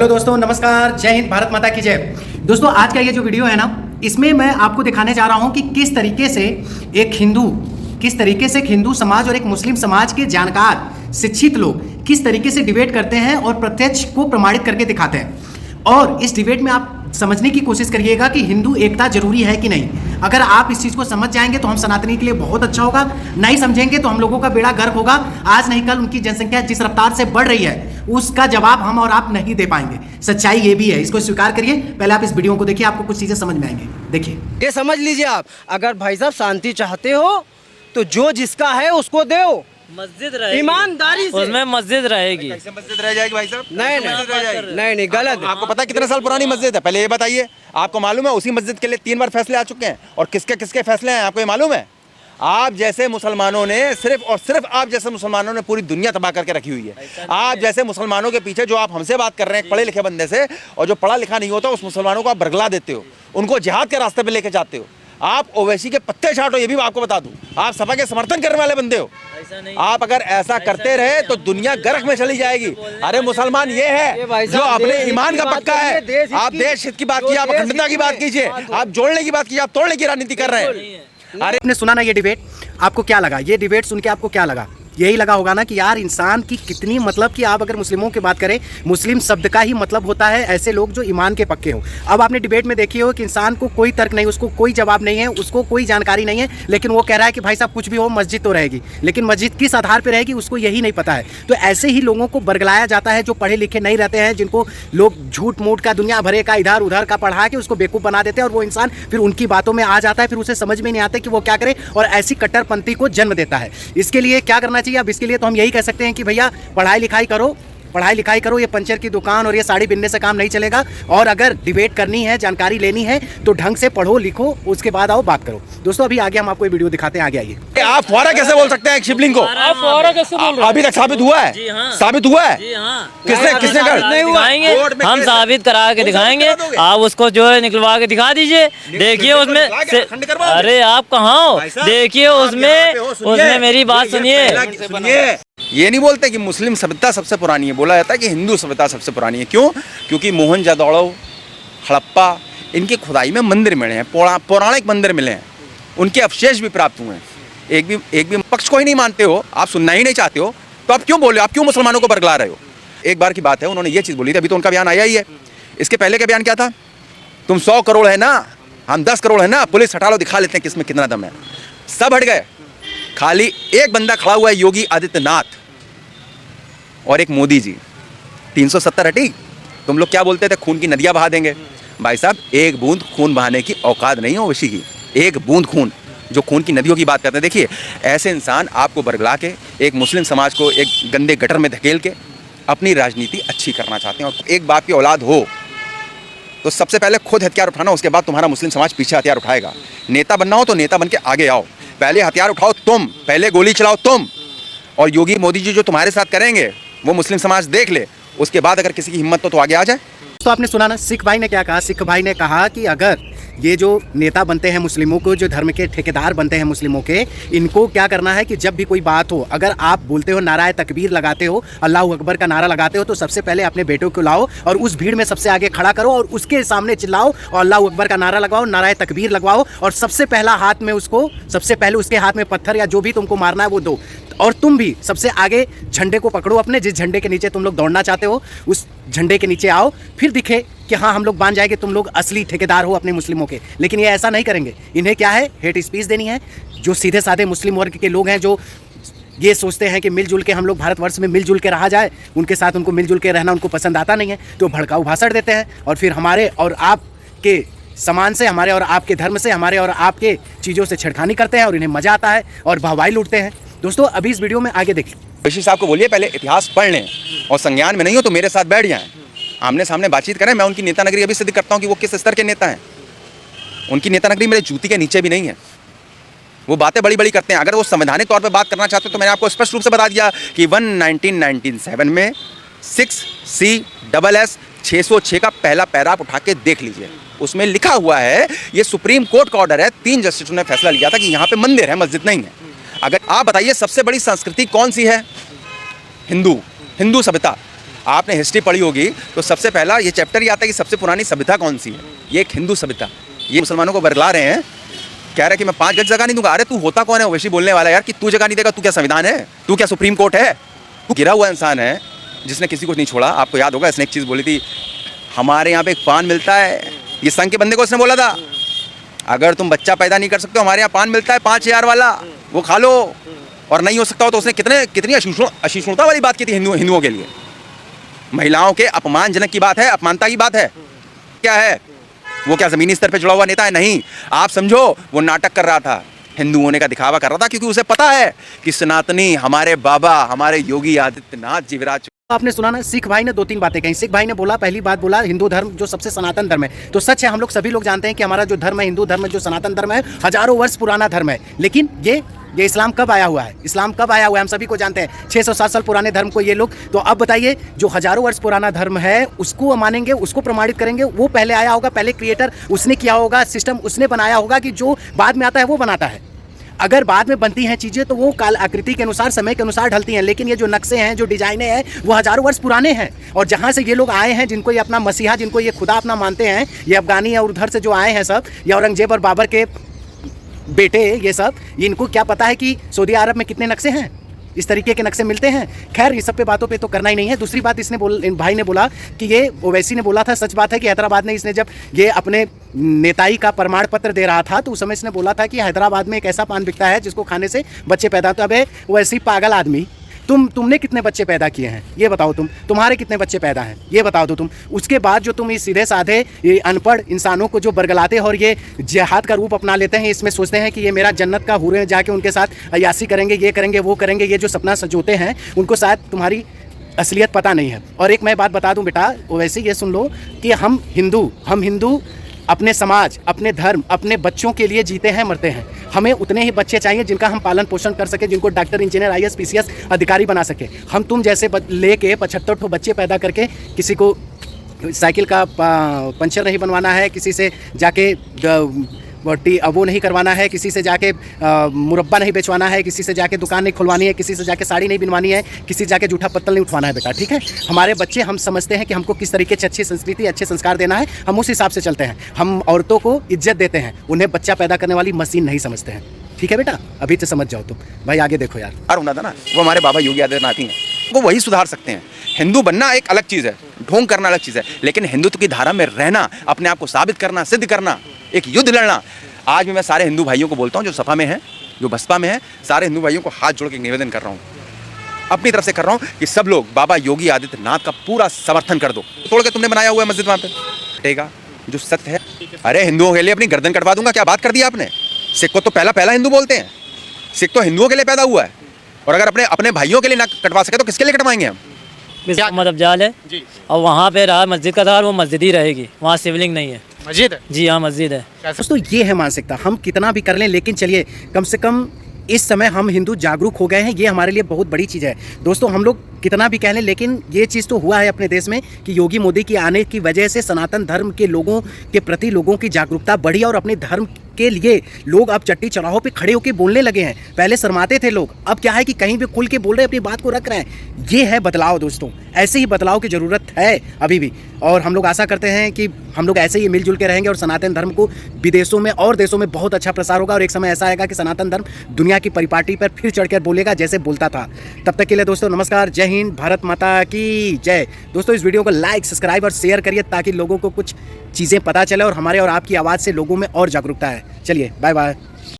Hello दोस्तों, नमस्कार, जय हिंद, भारत माता की जय। दोस्तों, आज का ये जो वीडियो है ना, इसमें मैं आपको दिखाने जा रहा हूँ कि किस तरीके से एक हिंदू समाज और एक मुस्लिम समाज के जानकार शिक्षित लोग किस तरीके से डिबेट करते हैं और प्रत्यक्ष को प्रमाणित करके दिखाते हैं। और इस डिबेट में आप समझने की कोशिश करिएगा कि हिंदू एकता जरूरी है कि नहीं। अगर आप इस चीज़ को समझ जाएंगे तो हम सनातनी के लिए बहुत अच्छा होगा, नहीं समझेंगे तो हम लोगों का बेड़ा गर्क होगा। आज नहीं कल उनकी जनसंख्या जिस रफ्तार से बढ़ रही है उसका जवाब हम और आप नहीं दे पाएंगे। सच्चाई ये भी है, इसको स्वीकार करिए। पहले आप इस वीडियो को देखिए, आपको कुछ चीज़ें समझ में आएंगे। देखिए, ये समझ लीजिए आप, अगर भाई साहब शांति चाहते हो तो जो जिसका है उसको दो। मस्जिद रहेगी, ईमानदारी से उसमें मस्जिद रहेगी। कैसे मस्जिद रह जाएगी भाई साहब? नहीं गलत। आपको पता है कितने साल पुरानी मस्जिद है? पहले ये बताइए। आपको मालूम है उसी मस्जिद के लिए 3 बार फैसले आ चुके हैं, और किसके किसके फैसले हैं आपको ये मालूम है? आप जैसे मुसलमानों ने सिर्फ और सिर्फ आप जैसे मुसलमानों ने पूरी दुनिया तबाह करके रखी हुई है। आप जैसे मुसलमानों के पीछे जो आप हमसे बात कर रहे हैं पढ़े लिखे बंदे से, और जो पढ़ा लिखा नहीं होता उस मुसलमानों को आप बरगला देते हो, उनको जिहाद के रास्ते पे लेके जाते हो। आप ओवैसी के पत्ते छाटो, ये भी आपको बता दूं। आप सपा के समर्थन करने वाले बंदे हो। आप अगर ऐसा करते रहे तो दुनिया गर्क में चली जाएगी। अरे मुसलमान ये है जो अपने ईमान का पक्का है। आप देश हित की बात कीजिए, आप अखंडता की बात कीजिए, आप जोड़ने की बात कीजिए, आप तोड़ने की राजनीति कर रहे हैं। अरे आपने सुना ना ये डिबेट, आपको क्या लगा? ये डिबेट सुन के आपको क्या लगा? यही लगा होगा ना कि यार इंसान की कितनी, मतलब कि आप अगर मुस्लिमों की बात करें, मुस्लिम शब्द का ही मतलब होता है ऐसे लोग जो ईमान के पक्के हो। अब आपने डिबेट में देखी हो कि इंसान को कोई तर्क नहीं, उसको कोई जवाब नहीं है, उसको कोई जानकारी नहीं है, लेकिन वो कह रहा है कि भाई साहब कुछ भी हो मस्जिद तो रहेगी, लेकिन मस्जिद किस आधार पर रहेगी उसको यही नहीं पता है। तो ऐसे ही लोगों को बरगलाया जाता है जो पढ़े लिखे नहीं रहते हैं, जिनको लोग झूठ मूठ का दुनिया भरे का इधर उधर का पढ़ा के उसको बेवकूफ़ बना देते हैं, और वो इंसान फिर उनकी बातों में आ जाता है, फिर उसे समझ में नहीं आता कि वो क्या करे, और ऐसी कट्टरपंथी को जन्म देता है। इसके लिए क्या करना चाहिए? अब इसके लिए तो हम यही कह सकते हैं कि भैया पढ़ाई लिखाई करो। ये पंचर की दुकान और ये साड़ी बिनने से काम नहीं चलेगा। और अगर डिबेट करनी है, जानकारी लेनी है तो ढंग से पढ़ो लिखो, उसके बाद आओ बात करो। दोस्तों, अभी आगे हम आपको ये वीडियो दिखाते हैं, आगे आइए। आप फौरा कैसे बोल सकते हैं शिवलिंग को? आप फौरा कैसे बोल रहे हो? अभी तक साबित हुआ है? जी हाँ। साबित हुआ है? जी हाँ। किसने कर? दिखाएंगे, हम साबित करा के दिखाएंगे। आप उसको जो है निकलवा के दिखा दीजिए। देखिए उसमें अरे आप कहाँ हो? देखिए उसमें मेरी बात सुनिए। ये नहीं बोलते कि मुस्लिम सभ्यता सबसे पुरानी है, बोला जाता है कि हिंदू सभ्यता सबसे पुरानी है। क्यों? क्योंकि मोहनजोदड़ो, हड़प्पा, इनकी खुदाई में मंदिर मिले हैं, पौराणिक मंदिर मिले हैं, उनके अवशेष भी प्राप्त हुए हैं। एक भी पक्ष को ही नहीं मानते हो, आप सुनना ही नहीं चाहते हो, तो आप क्यों बोले? आप क्यों मुसलमानों को बरगला रहे हो? एक बार की बात है, उन्होंने ये चीज़ बोली थी, अभी तो उनका बयान आया ही है। इसके पहले का बयान क्या था? तुम 100 करोड़ है ना, हम 10 करोड़ है ना, पुलिस हटा लो, दिखा लेते हैं किसमें कितना दम है। सब हट गए, खाली एक बंदा खड़ा हुआ है, योगी आदित्यनाथ और एक मोदी जी। 370 हटी। तुम लोग क्या बोलते थे? खून की नदियां बहा देंगे। भाई साहब, एक बूंद खून बहाने की औकात नहीं हो ओवैसी की। एक बूंद खून, जो खून की नदियों की बात करते हैं। देखिए, ऐसे इंसान आपको बरगला के एक मुस्लिम समाज को एक गंदे गटर में धकेल के अपनी राजनीति अच्छी करना चाहते हैं। और एक बाप की औलाद हो तो सबसे पहले खुद हथियार उठाना, उसके बाद तुम्हारा मुस्लिम समाज पीछे हथियार उठाएगा। नेता बनना हो तो नेता बन के आगे आओ, पहले हथियार उठाओ तुम, पहले गोली चलाओ तुम। और योगी मोदी जी जो तुम्हारे साथ करेंगे वो मुस्लिम समाज देख ले, उसके बाद अगर किसी की हिम्मत तो आगे आ जाए। तो आपने सुना ना सिख भाई ने क्या कहा? सिख भाई ने कहा कि अगर ये जो नेता बनते हैं मुस्लिमों को, जो धर्म के ठेकेदार बनते हैं मुस्लिमों के, इनको क्या करना है कि जब भी कोई बात हो, अगर आप बोलते हो, नाराए तकबीर लगाते हो, अल्लाह अकबर का नारा लगाते हो, तो सबसे पहले अपने बेटों को लाओ और उस भीड़ में सबसे आगे खड़ा करो और उसके सामने चिल्लाओ और अल्लाह अकबर का नारा लगाओ, नाराए तकबीर लगवाओ, और सबसे पहला हाथ में सबसे पहले उसके हाथ में पत्थर या जो भी तुमको मारना है वो दो। और तुम भी सबसे आगे झंडे को पकड़ो अपने, जिस झंडे के नीचे तुम लोग दौड़ना चाहते हो उस झंडे के नीचे आओ, फिर दिखे कि हाँ हम लोग मान जाएंगे तुम लोग असली ठेकेदार हो अपने मुस्लिमों के। लेकिन ये ऐसा नहीं करेंगे। इन्हें क्या है? हेट स्पीच देनी है। जो सीधे साधे मुस्लिम वर्ग के लोग हैं, जो ये सोचते हैं कि मिलजुल के हम लोग भारतवर्ष में मिलजुल के रहा जाए, उनके साथ उनको मिलजुल के रहना उनको पसंद आता नहीं है, तो भड़काऊ भाषण देते हैं और फिर हमारे और आपके सामान से, हमारे और आपके धर्म से, हमारे और आपके चीज़ों से छेड़खानी करते हैं और इन्हें मज़ा आता है और वाहवाही लूटते हैं। दोस्तों, अभी इस वीडियो में आगे देखिए। ओवैसी साहब को बोलिए पहले इतिहास पढ़ लें, और संज्ञान में नहीं हो तो मेरे साथ बैठ जाएं, आमने सामने बातचीत करें। मैं उनकी नेता नगरी अभी सिद्ध करता हूं कि वो किस स्तर के नेता हैं। उनकी नेता नगरी मेरे जूती के नीचे भी नहीं है। वो बातें बड़ी बड़ी करते हैं। अगर वो संवैधानिक तौर पे बात करना चाहते हो तो मैंने आपको स्पष्ट रूप से बता दिया कि 1997 में 6CS 606 का पहला पैराग्राफ उठा के देख लीजिए। उसमें लिखा हुआ है, ये सुप्रीम कोर्ट का ऑर्डर है, 3 जस्टिसों ने फैसला लिया था कि यहाँ पे मंदिर है, मस्जिद नहीं है। अगर आप बताइए सबसे बड़ी संस्कृति कौन सी है? हिंदू सभ्यता। आपने हिस्ट्री पढ़ी होगी तो सबसे पहला ये चैप्टर ही आता है कि सबसे पुरानी सभ्यता कौन सी है। ये एक हिंदू सभ्यता। ये मुसलमानों को बरला रहे हैं, कह रहे हैं कि मैं 5 गज जगह नहीं दूंगा। अरे तू होता कौन है वैसी बोलने वाला यार, कि तू जगह नहीं देगा? तू क्या संविधान है? तू क्या सुप्रीम कोर्ट है? तू गिरा हुआ इंसान है जिसने किसी को नहीं छोड़ा। आपको याद होगा इसने एक चीज़ बोली थी, हमारे यहाँ पे एक पान मिलता है, ये संघ के बंदे को इसने बोला था, अगर तुम बच्चा पैदा नहीं कर सकते हो हमारे यहाँ पान मिलता है 5000 वाला, वो खा लो। और नहीं हो सकता हो तो उसने कितनी अशिष्णुता वाली बात की थी हिंदुओं के लिए। महिलाओं के अपमानजनक की बात है, अपमानता की बात है। क्या है वो? क्या ज़मीनी स्तर पे जुड़ा हुआ नेता है? नहीं, आप समझो वो नाटक कर रहा था, हिंदू होने का दिखावा कर रहा था, क्योंकि उसे पता है कि सनातनी हमारे बाबा, हमारे योगी आदित्यनाथ जी विराज। आपने सुना ना, सिख भाई ने 2-3 बातें कही। सिख भाई ने बोला, पहली बात बोला हिंदू धर्म जो सबसे सनातन धर्म है, तो सच है, हम लोग सभी लोग जानते हैं कि हमारा जो धर्म है, हिंदू धर्म जो सनातन धर्म है, हजारों वर्ष पुराना धर्म है। लेकिन ये इस्लाम कब आया हुआ है? इस्लाम कब आया हुआ है हम सभी को जानते हैं। 607 साल पुराने धर्म को ये लोग, तो अब बताइए जो हजारों वर्ष पुराना धर्म है उसको मानेंगे, उसको प्रमाणित करेंगे? वो पहले आया होगा, पहले क्रिएटर उसने किया होगा, सिस्टम उसने बनाया होगा, कि जो बाद में आता है वो बनाता है। अगर बाद में बनती हैं चीज़ें तो वो काल आकृति के अनुसार, समय के अनुसार ढलती हैं, लेकिन ये जो नक्शे हैं, जो डिजाइने हैं, वो हजारों वर्ष पुराने हैं। और जहाँ से ये लोग आए हैं, जिनको ये अपना मसीहा, जिनको ये खुदा अपना मानते हैं, ये अफगानी और उधर से जो आए हैं सब, ये औरंगजेब और बाबर के बेटे, ये सब, इनको क्या पता है कि सऊदी अरब में कितने नक्शे हैं, इस तरीके के नक्शे मिलते हैं। खैर, इस सब पे बातों पे तो करना ही नहीं है। दूसरी बात इन भाई ने बोला कि ये ओवैसी ने बोला था, सच बात है कि हैदराबाद ने, इसने जब ये अपने नेताई का प्रमाण पत्र दे रहा था तो उस समय इसने बोला था कि हैदराबाद में एक ऐसा पान बिकता है जिसको खाने से बच्चे पैदा होते हैं। अबे वैसी पागल आदमी, तुमने कितने बच्चे पैदा किए हैं ये बताओ? तुम्हारे कितने बच्चे पैदा हैं ये बताओ तो तुम। उसके बाद जो तुम इस सीधे साधे ये अनपढ़ इंसानों को जो बरगलाते हैं और ये जिहाद का रूप अपना लेते हैं, इसमें सोचते हैं कि ये मेरा जन्नत का हूरें जाके उनके साथ अय्यासी करेंगे, ये करेंगे, वो करेंगे, ये जो सपना सजोते हैं, उनको शायद तुम्हारी असलियत पता नहीं है। और एक मैं बात बता दूं बेटा, वैसे ये सुन लो कि हम हिंदू अपने समाज, अपने धर्म, अपने बच्चों के लिए जीते हैं, मरते हैं। हमें उतने ही बच्चे चाहिए जिनका हम पालन पोषण कर सके, जिनको डॉक्टर, इंजीनियर, IAS, PCS अधिकारी बना सके। हम तुम जैसे लेके 75 ठो बच्चे पैदा करके किसी को साइकिल का पंचर नहीं बनवाना है, किसी से जाके वो नहीं करवाना है, किसी से जाके मुरब्बा नहीं बेचवाना है, किसी से जाके दुकान नहीं खुलवानी है, किसी से जाके साड़ी नहीं बनवानी है, किसी से जाके जूठा पत्तल नहीं उठवाना है बेटा, ठीक है? हमारे बच्चे, हम समझते हैं कि हमको किस तरीके से अच्छी संस्कृति, अच्छे संस्कार देना है, हम उस हिसाब से चलते हैं। हम औरतों को इज्जत देते हैं, उन्हें बच्चा पैदा करने वाली मशीन नहीं समझते हैं, ठीक है बेटा? अभी तो समझ जाओ तुम। भाई आगे देखो यार, होना था ना, वो हमारे बाबा योगी आदित्यनाथ ही हैं, वो वही सुधार सकते हैं। हिंदू बनना एक अलग चीज़ है, ढोंग करना अलग चीज़ है, लेकिन हिंदुत्व की धारा में रहना, अपने आप को साबित करना, सिद्ध करना, एक युद्ध लड़ना। आज भी मैं सारे हिंदू भाइयों को बोलता हूँ जो सपा में हैं, जो बसपा में हैं, सारे हिंदू भाइयों को हाथ जोड़ के निवेदन कर रहा हूँ, अपनी तरफ से कर रहा हूँ कि सब लोग बाबा योगी आदित्यनाथ का पूरा समर्थन कर दो। तोड़ के तुमने बनाया हुआ है मस्जिद वहाँ पे, हटेगा जो सत्य है। अरे हिंदुओं के लिए अपनी गर्दन कटवा दूंगा, क्या बात कर दी आपने? सिख को तो पहला हिंदू बोलते हैं, सिख तो हिंदुओं के लिए पैदा हुआ है, और अगर अपने भाइयों के लिए ना कटवा सके तो किसके लिए कटवाएंगे हम? मोहम्मद अफजाल है और वहाँ पे रहा मस्जिद का था, और वो मस्जिद ही रहेगी, वहाँ शिवलिंग नहीं है। मस्जिद है? जी हाँ, मस्जिद है। दोस्तों ये है मानसिकता। हम कितना भी कर लें, लेकिन चलिए कम से कम इस समय हम हिंदू जागरूक हो गए हैं, ये हमारे लिए बहुत बड़ी चीज़ है। दोस्तों हम लोग कितना भी कह लें, लेकिन ये चीज़ तो हुआ है अपने देश में कि योगी मोदी की आने की वजह से सनातन धर्म के लोगों के प्रति लोगों की जागरूकता बढ़ी, और अपने धर्म के लिए लोग अब चट्टी चौराहों पे खड़े होकर बोलने लगे हैं। पहले शर्माते थे लोग, अब क्या है कि कहीं भी खुल के बोल रहे हैं, अपनी बात को रख रहे हैं। ये है बदलाव दोस्तों, ऐसे ही बदलाव की ज़रूरत है अभी भी, और हम लोग आशा करते हैं कि हम लोग ऐसे ही मिलजुल के रहेंगे और सनातन धर्म को विदेशों में और देशों में बहुत अच्छा प्रसार होगा, और एक समय ऐसा आएगा कि सनातन धर्म दुनिया की परिपाटी पर फिर चढ़कर बोलेगा जैसे बोलता था। तब तक के लिए दोस्तों नमस्कार, जय हिंद, भारत माता की जय। दोस्तों इस वीडियो को लाइक, सब्सक्राइब और शेयर करिए ताकि लोगों को कुछ चीज़ें पता चले और हमारे और आपकी आवाज़ से लोगों में और जागरूकता है। चलिए बाय बाय।